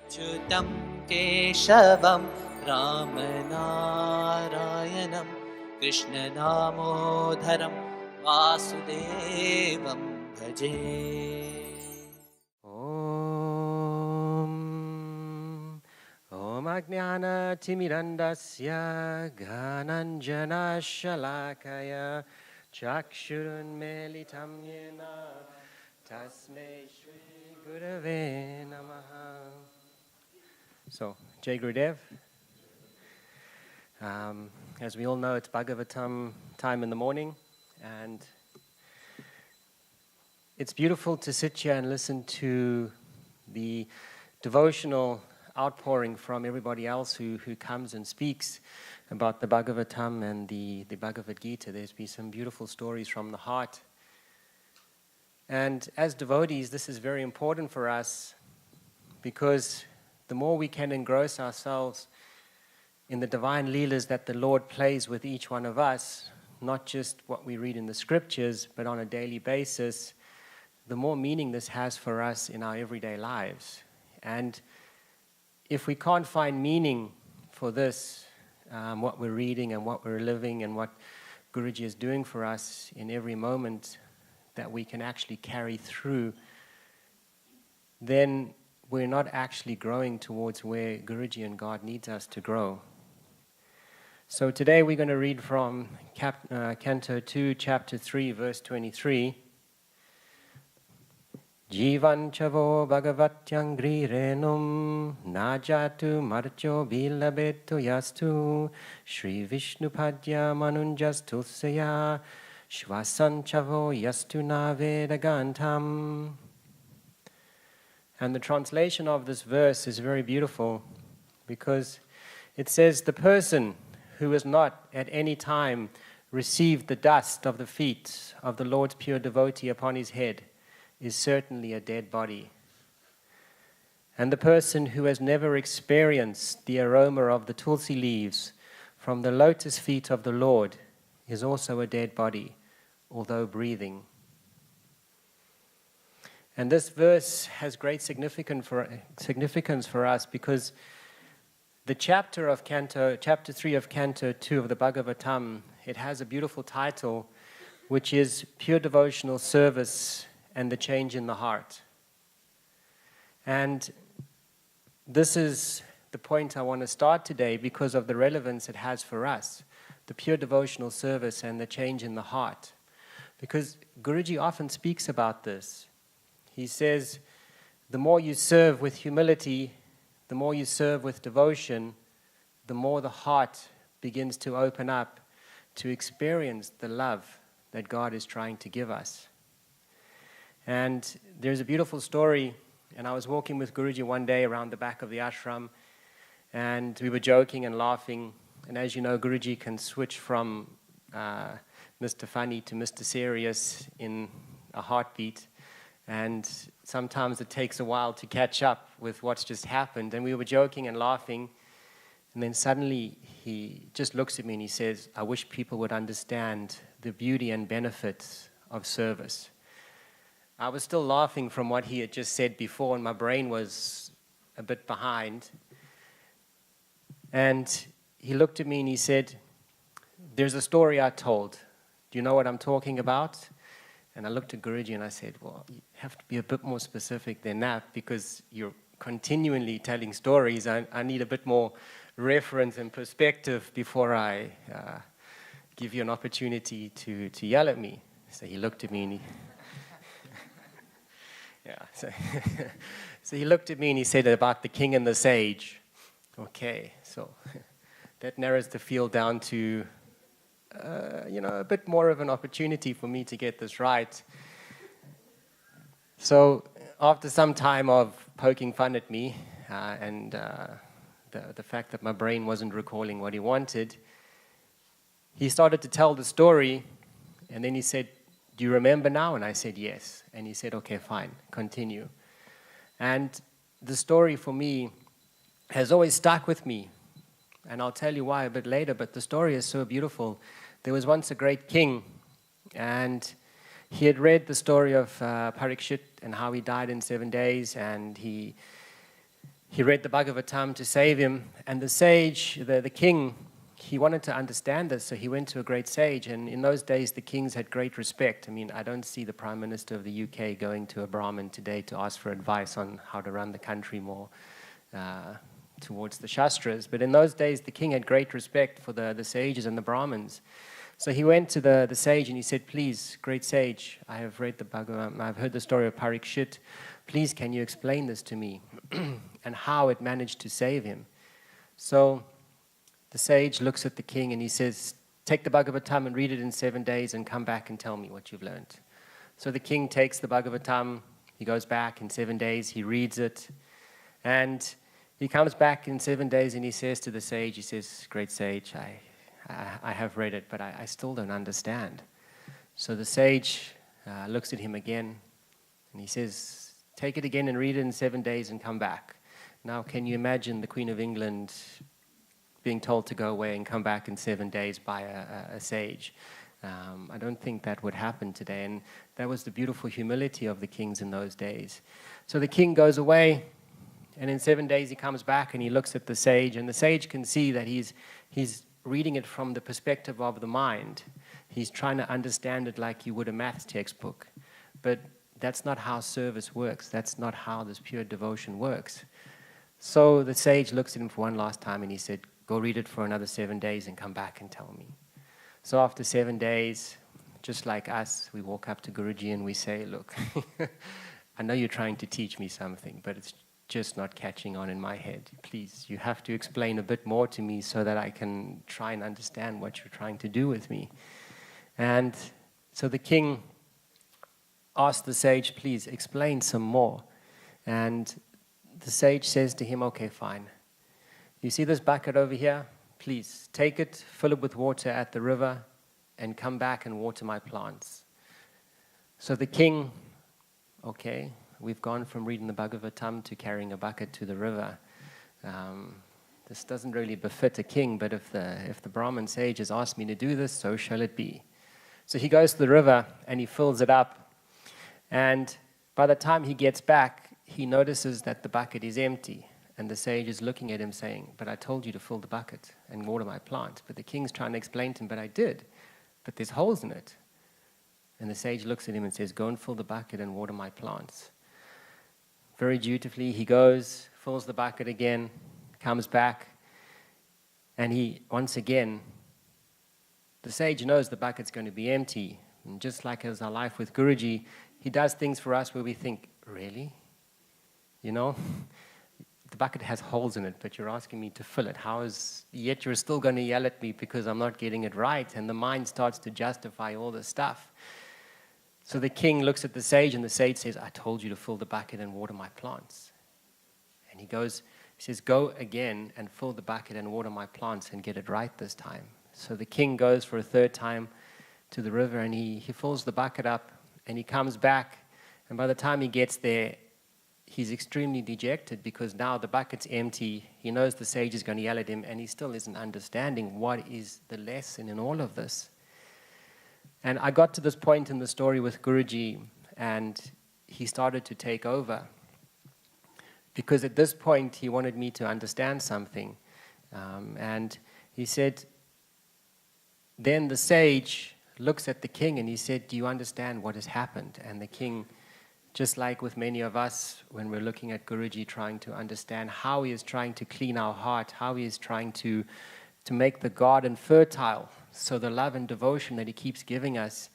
Achyutam Keshavam Ramanarayanam Krishna Damodharam Vasudevam Bhaje. Om Ajnana Timirandasya Ghananjana Shalakaya Chakshurunmelitam Yena Tasmei Shri Gurave Namaha. So, Jai Gurudev. As we all know, it's Bhagavatam time in the morning, and it's beautiful to sit here and listen to the devotional outpouring from everybody else who comes and speaks about the Bhagavatam and the Bhagavad Gita. There's been some beautiful stories from the heart. And as devotees, this is very important for us, because the more we can engross ourselves in the divine leelas that the Lord plays with each one of us, not just what we read in the scriptures, but on a daily basis, the more meaning this has for us in our everyday lives. And if we can't find meaning for this, what we're reading and what we're living and what Guruji is doing for us in every moment that we can actually carry through, then we're not actually growing towards where Guruji and God needs us to grow. So today we're going to read from Canto 2, Chapter 3, verse 23. Jīvañ chavo bhāgavatāṅghri-reṇuṁ jātu martyo bhilabheta yastu śrī-viṣṇu-padyā manujas tulasyāḥ śvasañ chavo yastu na veda gandham. And the translation of this verse is very beautiful, because it says, the person who has not at any time received the dust of the feet of the Lord's pure devotee upon his head is certainly a dead body. And the person who has never experienced the aroma of the tulasī leaves from the lotus feet of the Lord is also a dead body, although breathing. And this verse has great significance for us, because the chapter 3 of Canto 2 of the Bhagavatam, it has a beautiful title, which is Pure Devotional Service and the Change in the Heart. And this is the point I want to start today because of the relevance it has for us, the pure devotional service and the change in the heart. Because Guruji often speaks about this. He says, the more you serve with humility, the more you serve with devotion, the more the heart begins to open up to experience the love that God is trying to give us. And there's a beautiful story, and I was walking with Guruji one day around the back of the ashram, and we were joking and laughing, and as you know, Guruji can switch from Mr. Funny to Mr. Serious in a heartbeat, and sometimes it takes a while to catch up with what's just happened, and we were joking and laughing, and then suddenly he just looks at me and he says, I wish people would understand the beauty and benefits of service. I was still laughing from what he had just said before, and my brain was a bit behind. And he looked at me and he said, there's a story I told. Do you know what I'm talking about? And I looked at Guruji and I said, well, you have to be a bit more specific than that, because you're continually telling stories. I need a bit more reference and perspective before I give you an opportunity to yell at me. So he looked at me and so he looked at me and he said about the king and the sage. Okay, so that narrows the field down to, a bit more of an opportunity for me to get this right. So after some time of poking fun at me and the fact that my brain wasn't recalling what he wanted, he started to tell the story, and then he said, do you remember now? And I said, yes. And he said, okay, fine, continue. And the story for me has always stuck with me. And I'll tell you why a bit later, but the story is so beautiful. There was once a great king, and he had read the story of Parikshit and how he died in 7 days, and he he read the Bhagavatam to save him, and the sage, the king, he wanted to understand this, so he went to a great sage, and in those days the kings had great respect. I mean, I don't see the Prime Minister of the UK going to a Brahmin today to ask for advice on how to run the country more towards the Shastras, but in those days the king had great respect for the sages and the Brahmins. So he went to the sage and he said, please, great sage, I have read the Bhagavatam, I've heard the story of Parikshit, please can you explain this to me and how it managed to save him. So the sage looks at the king and he says, take the Bhagavatam and read it in 7 days and come back and tell me what you've learned. So the king takes the Bhagavatam, he goes back in 7 days, he reads it, and he comes back in 7 days and he says to the sage, he says, great sage, I have read it, but I still don't understand. So the sage looks at him again and he says, take it again and read it in 7 days and come back. Now, can you imagine the Queen of England being told to go away and come back in 7 days by a sage? I don't think that would happen today, and that was the beautiful humility of the kings in those days. So the king goes away, and in 7 days he comes back and he looks at the sage, and the sage can see that he's reading it from the perspective of the mind. He's trying to understand it like you would a maths textbook. But that's not how service works. That's not how this pure devotion works. So the sage looks at him for one last time and he said, go read it for another 7 days and come back and tell me. So after 7 days, just like us, we walk up to Guruji and we say, look, I know you're trying to teach me something, but it's just not catching on in my head. Please, you have to explain a bit more to me so that I can try and understand what you're trying to do with me. And so the king asked the sage, please explain some more. And the sage says to him, okay, fine. You see this bucket over here? Please take it, fill it with water at the river, and come back and water my plants. So the king, okay, we've gone from reading the Bhagavatam to carrying a bucket to the river. This doesn't really befit a king, but if the Brahmin sage has asked me to do this, so shall it be. So he goes to the river and he fills it up. And by the time he gets back, he notices that the bucket is empty. And the sage is looking at him saying, but I told you to fill the bucket and water my plant. But the king's trying to explain to him, but I did. But there's holes in it. And the sage looks at him and says, go and fill the bucket and water my plants. Very dutifully, he goes, fills the bucket again, comes back, and he, once again, the sage knows the bucket's going to be empty. And just like as our life with Guruji, he does things for us where we think, really? You know? The bucket has holes in it, but you're asking me to fill it. Yet you're still going to yell at me because I'm not getting it right, and the mind starts to justify all this stuff. So the king looks at the sage, and the sage says, I told you to fill the bucket and water my plants. And he says, go again and fill the bucket and water my plants and get it right this time. So the king goes for a third time to the river, and he fills the bucket up, and he comes back, and by the time he gets there, he's extremely dejected because now the bucket's empty. He knows the sage is going to yell at him, and he still isn't understanding what is the lesson in all of this. And I got to this point in the story with Guruji, and he started to take over. Because at this point, he wanted me to understand something. And he said, then the sage looks at the king and he said, do you understand what has happened? And the king, just like with many of us, when we're looking at Guruji, trying to understand how he is trying to clean our heart, how he is trying to make the garden fertile, so the love and devotion that he keeps giving us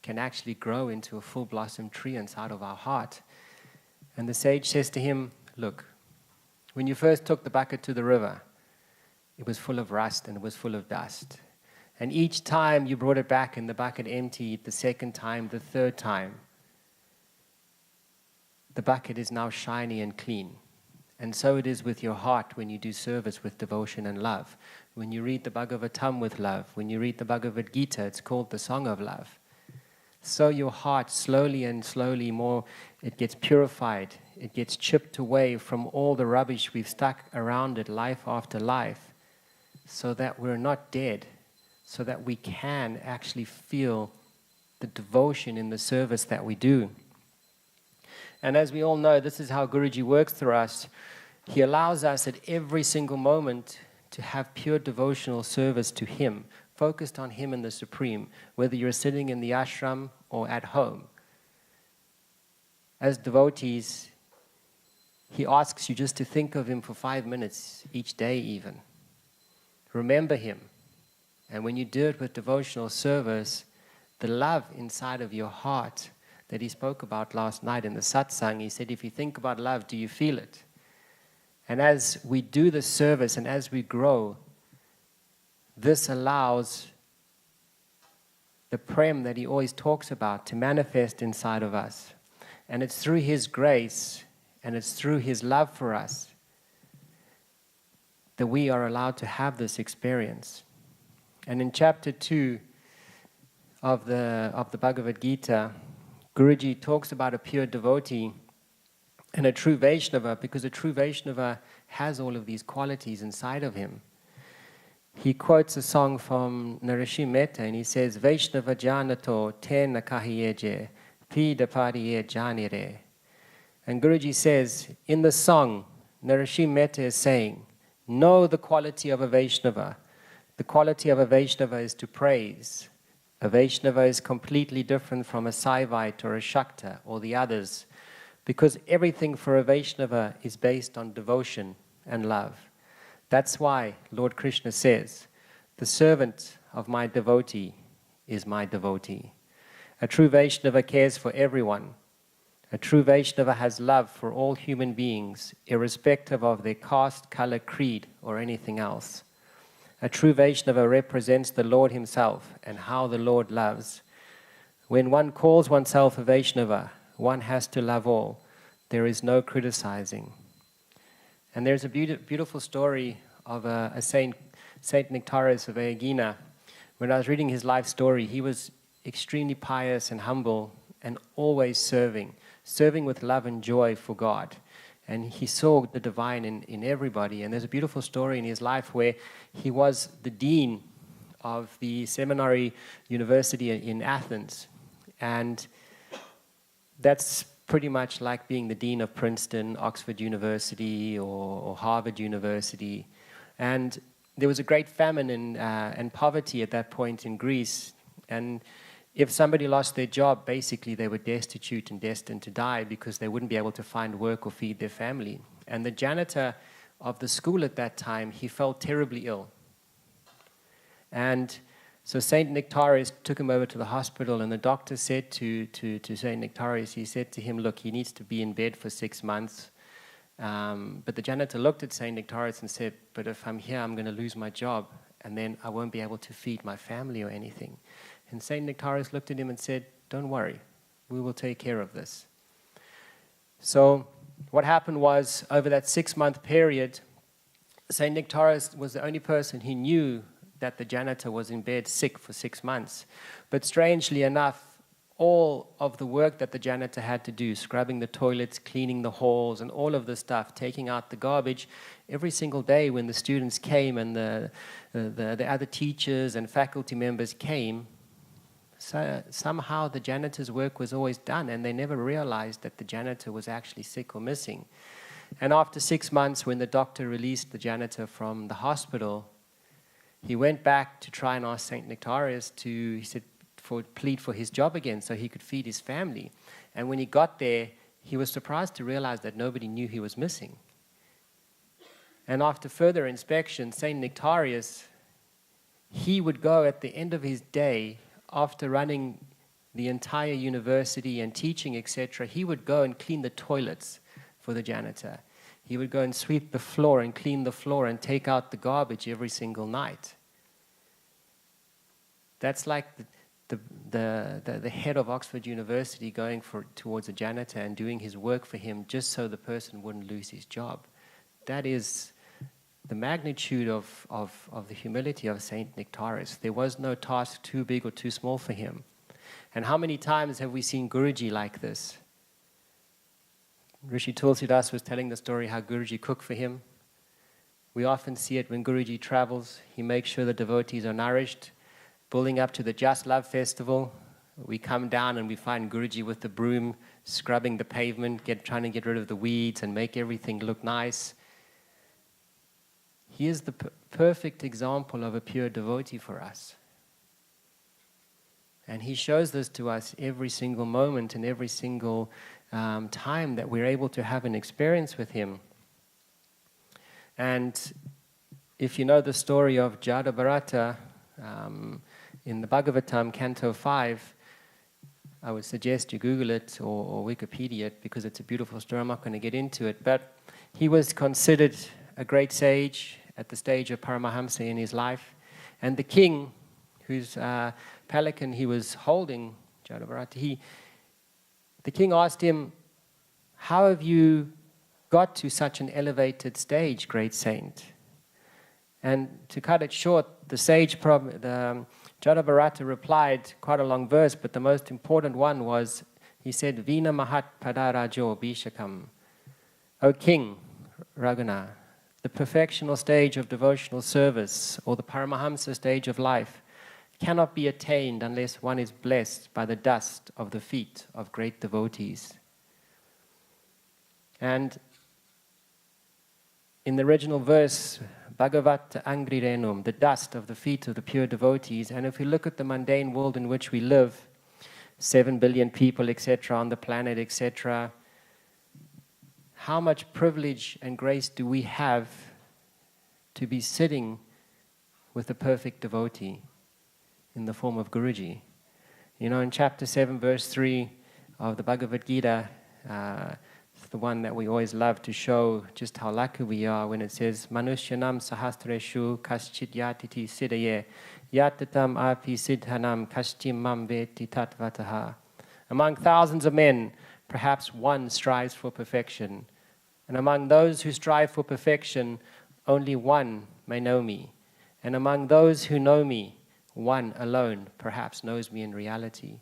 can actually grow into a full blossom tree inside of our heart. And the sage says to him, look, when you first took the bucket to the river, it was full of rust and it was full of dust. And each time you brought it back and the bucket emptied, the second time, the third time, the bucket is now shiny and clean. And so it is with your heart when you do service with devotion and love. When you read the Bhagavatam with love, when you read the Bhagavad Gita, it's called the Song of Love. So your heart slowly and slowly more, it gets purified, it gets chipped away from all the rubbish we've stuck around it life after life, so that we're not dead, so that we can actually feel the devotion in the service that we do. And as we all know, this is how Guruji works through us. He allows us at every single moment to have pure devotional service to Him, focused on Him and the Supreme, whether you're sitting in the ashram or at home. As devotees, He asks you just to think of Him for 5 minutes each day even. Remember Him. And when you do it with devotional service, the love inside of your heart that He spoke about last night in the satsang, He said, if you think about love, do you feel it? And as we do the service and as we grow, this allows the prem that He always talks about to manifest inside of us. And it's through His grace and it's through His love for us that we are allowed to have this experience. And in chapter 2 of the Bhagavad Gita, Guruji talks about a pure devotee and a true Vaishnava, because a true Vaishnava has all of these qualities inside of him. He quotes a song from Narasimha Mehta and he says, Vaishnava janato tena kahiyeje, pida pariye janire. And Guruji says, in the song, Narasimha Mehta is saying, know the quality of a Vaishnava. The quality of a Vaishnava is to praise. A Vaishnava is completely different from a Saivite or a Shakta or the others, because everything for a Vaishnava is based on devotion and love. That's why Lord Krishna says, the servant of my devotee is my devotee. A true Vaishnava cares for everyone. A true Vaishnava has love for all human beings, irrespective of their caste, color, creed, or anything else. A true Vaishnava represents the Lord Himself and how the Lord loves. When one calls oneself a Vaishnava, one has to love all. There is no criticizing. And there's a beautiful story of a saint, Saint Nectaris of Ayagina. When I was reading his life story, he was extremely pious and humble and always serving with love and joy for God. And he saw the divine in everybody. And there's a beautiful story in his life where he was the dean of the seminary university in Athens. And that's pretty much like being the dean of Princeton, Oxford University, or Harvard University. And there was a great famine and poverty at that point in Greece. And if somebody lost their job, basically they were destitute and destined to die because they wouldn't be able to find work or feed their family. And the janitor of the school at that time, he fell terribly ill. And so Saint Nectaris took him over to the hospital, and the doctor said to Saint Nectaris, he said to him, look, he needs to be in bed for 6 months. But the janitor looked at Saint Nectaris and said, but if I'm here, I'm going to lose my job, and then I won't be able to feed my family or anything. And Saint Nectaris looked at him and said, don't worry, we will take care of this. So what happened was, over that 6-month period, Saint Nectaris was the only person who knew that the janitor was in bed sick for 6 months. But strangely enough, all of the work that the janitor had to do, scrubbing the toilets, cleaning the halls, and all of the stuff, taking out the garbage, every single day when the students came and the other teachers and faculty members came, so somehow the janitor's work was always done, and they never realized that the janitor was actually sick or missing. And after 6 months, when the doctor released the janitor from the hospital, he went back to try and ask Saint Nectaris to, he said, plead for his job again so he could feed his family. And when he got there, he was surprised to realize that nobody knew he was missing. And after further inspection, Saint Nectaris, he would go at the end of his day, after running the entire university and teaching, etc., he would go and clean the toilets for the janitor. He would go and sweep the floor and clean the floor and take out the garbage every single night. That's like the head of Oxford University going towards a janitor and doing his work for him just so the person wouldn't lose his job. That is the magnitude of the humility of Saint Nectaris. There was no task too big or too small for him. And how many times have we seen Guruji like this? Rishi Tulsidas was telling the story how Guruji cooked for him. We often see it when Guruji travels. He makes sure the devotees are nourished. Building up to the Just Love Festival, we come down and we find Guruji with the broom, scrubbing the pavement, trying to get rid of the weeds and make everything look nice. He is the perfect example of a pure devotee for us. And he shows this to us every single moment and every single time that we're able to have an experience with him. And if you know the story of Bhagavatam in the Bhagavatam, Canto 5, I would suggest you Google it or Wikipedia it, because it's a beautiful story. I'm not going to get into it. But he was considered a great sage at the stage of Paramahamsa in his life. And the king, whose pelican he was holding, the king asked him, "How have you got to such an elevated stage, great saint?" And to cut it short, the sage, Jadabharata, replied, quite a long verse, but the most important one was, he said, "Vina mahat padarajo bhishakam." O King Raghuna, the perfectional stage of devotional service, or the Paramahamsa stage of life, cannot be attained unless one is blessed by the dust of the feet of great devotees. And in the original verse, bhāgavatāṅghri-reṇuṁ, the dust of the feet of the pure devotees. And if we look at the mundane world in which we live, 7 billion people, etc., on the planet, etc., how much privilege and grace do we have to be sitting with a perfect devotee in the form of Guruji? You know, in chapter 7, verse 3 of the Bhagavad Gita, it's the one that we always love to show just how lucky we are, when it says, "Manusyanam sahasreshu kaschit yatiti siddhaye, yatatam api siddhanam kaschim mam veti tatvataha." Among thousands of men, perhaps one strives for perfection. And among those who strive for perfection, only one may know me. And among those who know me, one alone perhaps knows me in reality.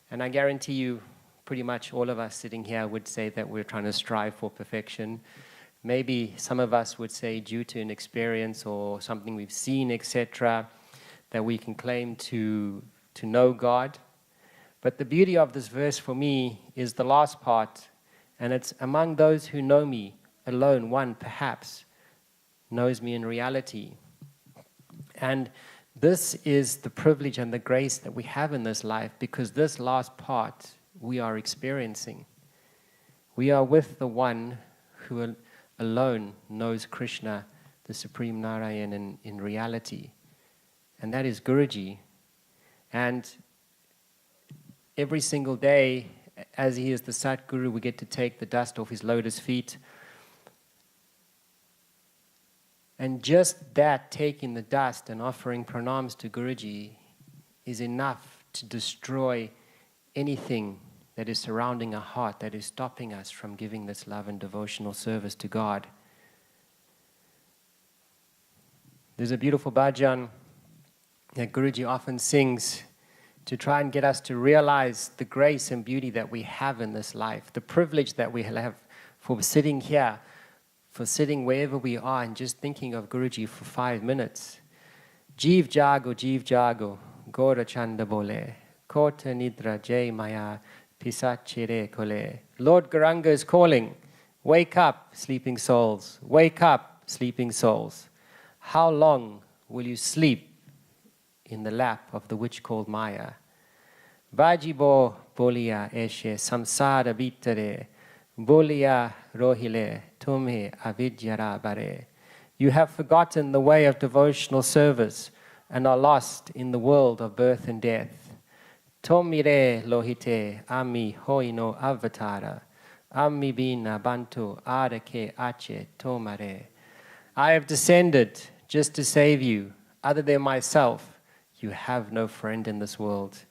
And I guarantee you, pretty much all of us sitting here would say that we're trying to strive for perfection. Maybe some of us would say, due to an experience or something we've seen, etc., that we can claim to know God. But the beauty of this verse for me is the last part, and it's, "Among those who know me, alone one perhaps knows me in reality." And this is the privilege and the grace that we have in this life, because this last part we are experiencing. We are with the one who alone knows Krishna, the Supreme Narayan, in reality. And that is Guruji. And every single day, as he is the Satguru, we get to take the dust off his lotus feet. And just that, taking the dust and offering pranams to Guruji, is enough to destroy anything that is surrounding our heart, that is stopping us from giving this love and devotional service to God. There's a beautiful bhajan that Guruji often sings to try and get us to realize the grace and beauty that we have in this life, the privilege that we have for sitting here, for sitting wherever we are and just thinking of Guruji for 5 minutes. Jeev jago, gora chanda bole, kota nidra jay maya, pisachire kole. Lord Gauranga is calling, "Wake up, sleeping souls, wake up, sleeping souls. How long will you sleep in the lap of the witch called Maya? Vajibo bolia eshe samsara bitare, bolia rohile tumhe avidyara bare." You have forgotten the way of devotional service and are lost in the world of birth and death. Tomire lohite ami hoino avatara, ami bina bantu arake ache tomare. I have descended just to save you. Other than myself, you have no friend in this world.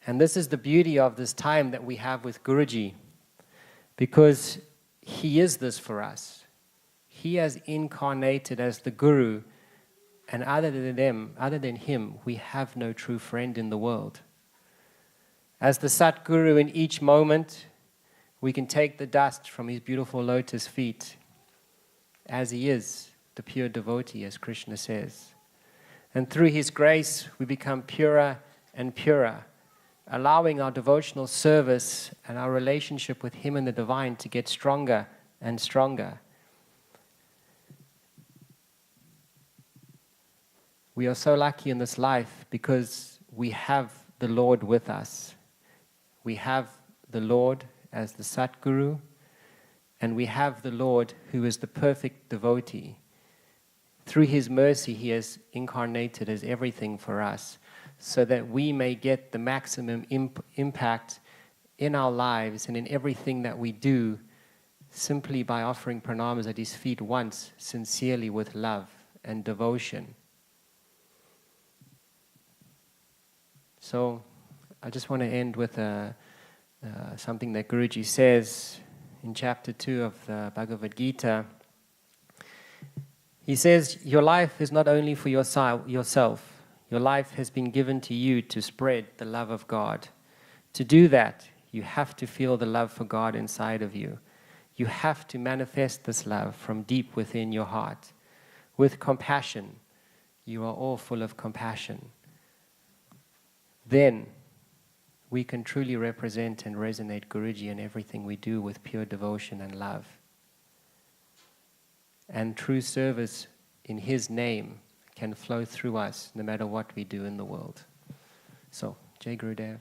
And this is the beauty of this time that we have with Guruji, because he is this for us. He has incarnated as the Guru, and other than him, we have no true friend in the world. As the Satguru, in each moment, we can take the dust from his beautiful lotus feet, as he is, the pure devotee, as Krishna says. And through his grace, we become purer and purer, allowing our devotional service and our relationship with him and the divine to get stronger and stronger. We are so lucky in this life because we have the Lord with us. We have the Lord as the Satguru, and we have the Lord who is the perfect devotee. Through His mercy, He has incarnated as everything for us, so that we may get the maximum impact in our lives and in everything that we do, simply by offering pranamas at His feet once, sincerely with love and devotion. So, I just want to end with something that Guruji says in chapter 2 of the Bhagavad Gita. He says, your life is not only for yourself. Your life has been given to you to spread the love of God. To do that, you have to feel the love for God inside of you. You have to manifest this love from deep within your heart. With compassion. You are all full of compassion. Then we can truly represent and resonate Guruji in everything we do with pure devotion and love. And true service in His name can flow through us no matter what we do in the world. So, Jai Gurudev.